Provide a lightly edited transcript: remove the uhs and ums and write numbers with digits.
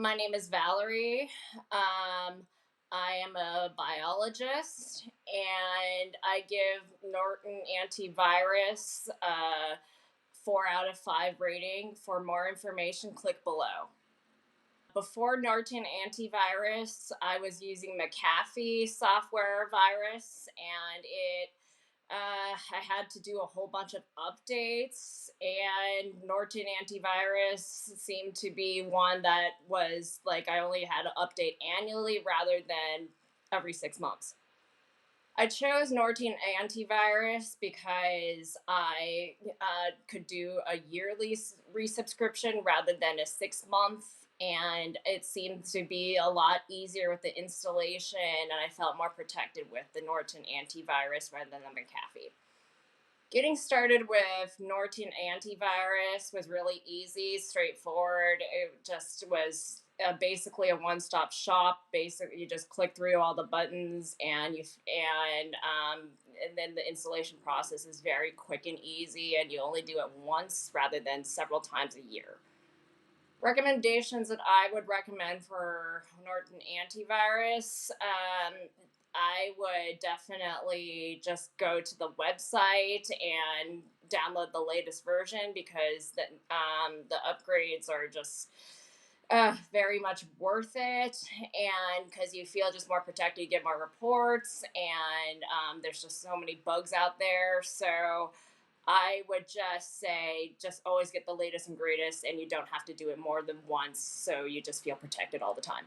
My name is Valerie. I am a biologist and I give Norton AntiVirus a 4 out of 5 rating. For more information, click below. Before Norton AntiVirus, I was using McAfee software virus, and I had to do a whole bunch of updates, and Norton antivirus seemed to be one that was like I only had to update annually rather than every 6 months. I chose Norton antivirus because I could do a yearly resubscription rather than a 6 month, and it seemed to be a lot easier with the installation, and I felt more protected with the Norton antivirus rather than the McAfee. Getting started with Norton antivirus was really easy, straightforward. It just was basically a one-stop shop. Basically, you just click through all the buttons, and then the installation process is very quick and easy, and you only do it once rather than several times a year. Recommendations that I would recommend for Norton antivirus. I would definitely just go to the website and download the latest version because the upgrades are just very much worth it, and because you feel just more protected, you get more reports, and there's just so many bugs out there. So I would just say just always get the latest and greatest, and you don't have to do it more than once, so you just feel protected all the time.